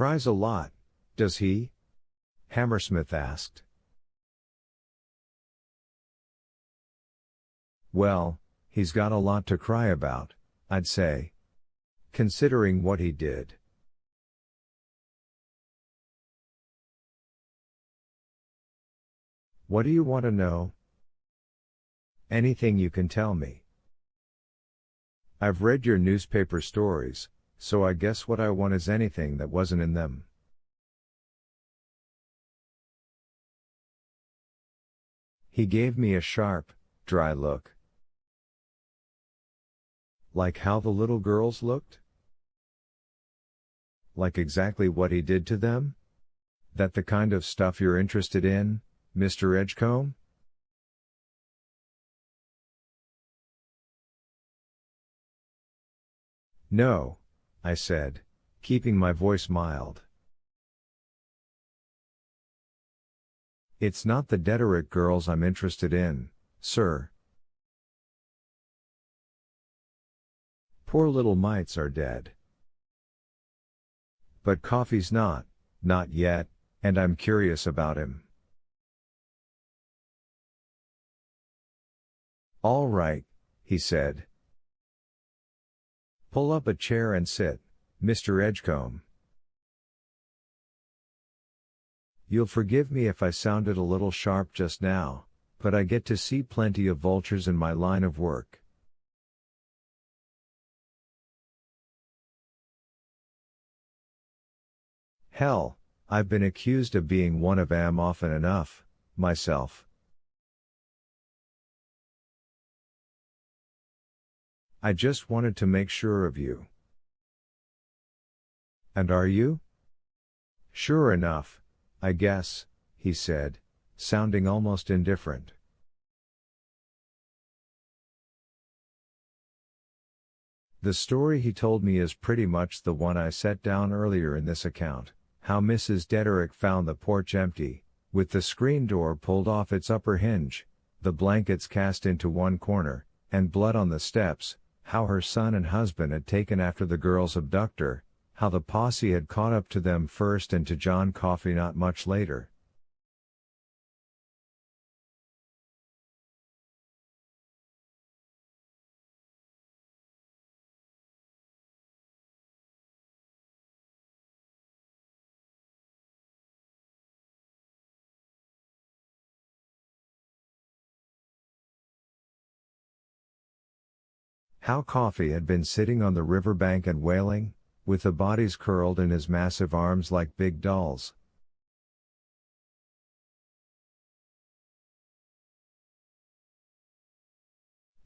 Cries a lot, does he? Hammersmith asked. Well, he's got a lot to cry about, I'd say. Considering what he did. What do you want to know? Anything you can tell me. I've read your newspaper stories, so I guess what I want is anything that wasn't in them. He gave me a sharp, dry look. Like how the little girls looked? Like exactly what he did to them? That the kind of stuff you're interested in, Mr. Edgecombe? No, I said, keeping my voice mild. It's not the Dederick girls I'm interested in, sir. Poor little mites are dead. But Coffee's not yet, and I'm curious about him. All right, he said. Pull up a chair and sit, Mr. Edgecombe. You'll forgive me if I sounded a little sharp just now, but I get to see plenty of vultures in my line of work. Hell, I've been accused of being one of 'em often enough, myself. I just wanted to make sure of you. And are you? Sure enough, I guess, he said, sounding almost indifferent. The story he told me is pretty much the one I set down earlier in this account, how Mrs. Dederick found the porch empty, with the screen door pulled off its upper hinge, the blankets cast into one corner, and blood on the steps, how her son and husband had taken after the girl's abductor, how the posse had caught up to them first and to John Coffey not much later. How Coffey had been sitting on the riverbank and wailing, with the bodies curled in his massive arms like big dolls.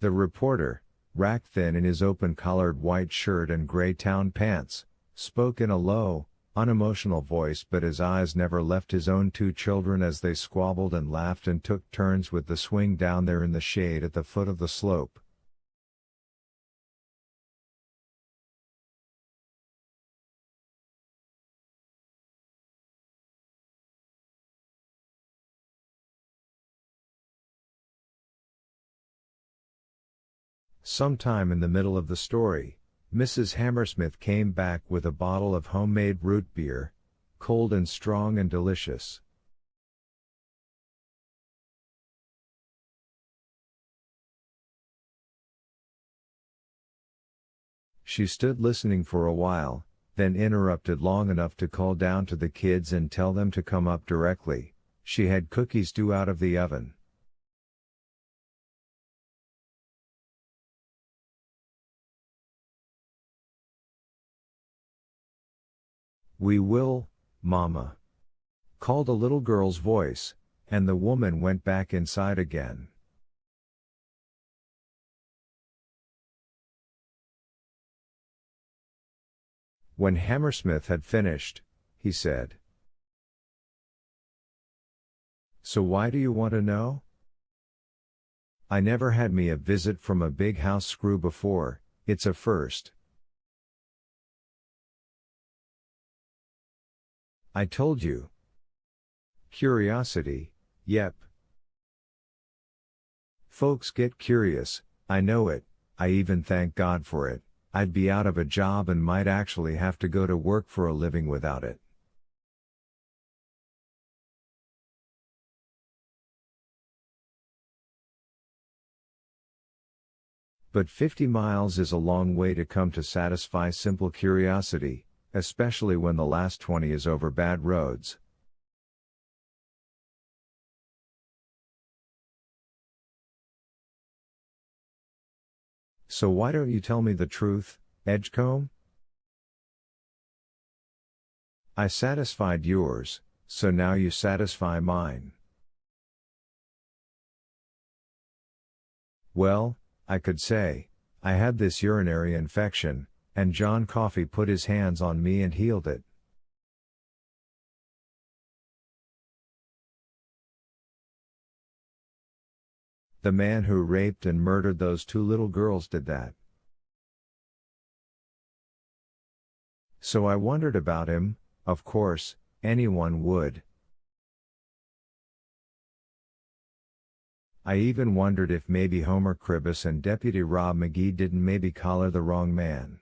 The reporter, rack thin in his open-collared white shirt and gray town pants, spoke in a low, unemotional voice, but his eyes never left his own two children as they squabbled and laughed and took turns with the swing down there in the shade at the foot of the slope. Sometime in the middle of the story, Mrs. Hammersmith came back with a bottle of homemade root beer, cold and strong and delicious. She stood listening for a while, then interrupted long enough to call down to the kids and tell them to come up directly. She had cookies due out of the oven. We will, Mama, called a little girl's voice, and the woman went back inside again. When Hammersmith had finished, he said, "So why do you want to know? I never had me a visit from a big house screw before, it's a first." I told you. Curiosity, yep. Folks get curious, I know it, I even thank God for it, I'd be out of a job and might actually have to go to work for a living without it. But 50 miles is a long way to come to satisfy simple curiosity, especially when the last 20 is over bad roads. So why don't you tell me the truth, Edgecombe? I satisfied yours, so now you satisfy mine. Well, I could say, I had this urinary infection, and John Coffey put his hands on me and healed it. The man who raped and murdered those 2 little girls did that. So I wondered about him, of course, anyone would. I even wondered if maybe Homer Cribbus and Deputy Rob McGee didn't maybe collar the wrong man.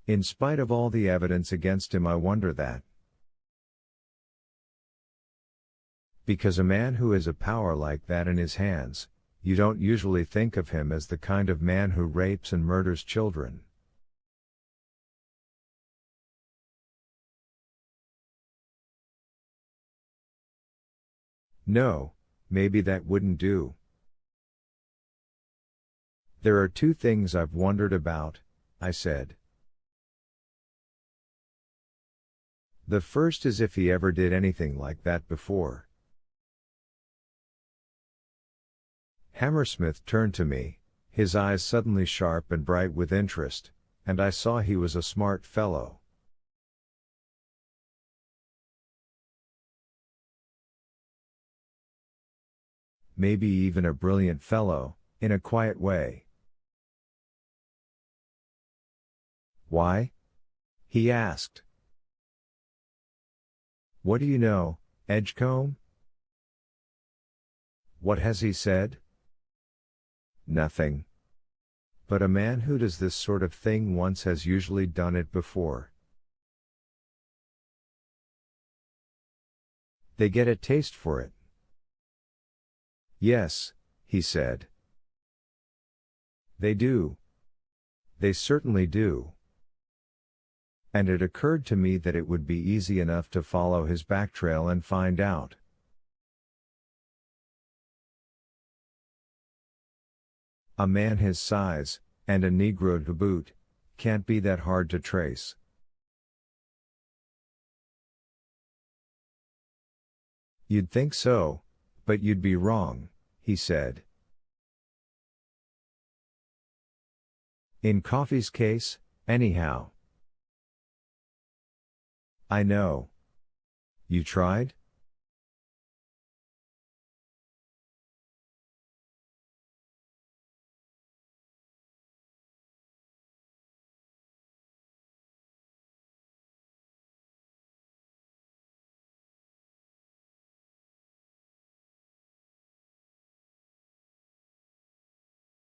In spite of all the evidence against him, I wonder that. Because a man who has a power like that in his hands, you don't usually think of him as the kind of man who rapes and murders children. No, maybe that wouldn't do. There are 2 things I've wondered about, I said. The first is if he ever did anything like that before. Hammersmith turned to me, his eyes suddenly sharp and bright with interest, and I saw he was a smart fellow. Maybe even a brilliant fellow, in a quiet way. Why? He asked. What do you know, Edgecombe? What has he said? Nothing. But a man who does this sort of thing once has usually done it before. They get a taste for it. Yes, he said. They do. They certainly do. And it occurred to me that it would be easy enough to follow his back trail and find out. A man his size, and a Negro to boot, can't be that hard to trace. You'd think so, but you'd be wrong, he said. In Coffey's case, anyhow. I know. You tried?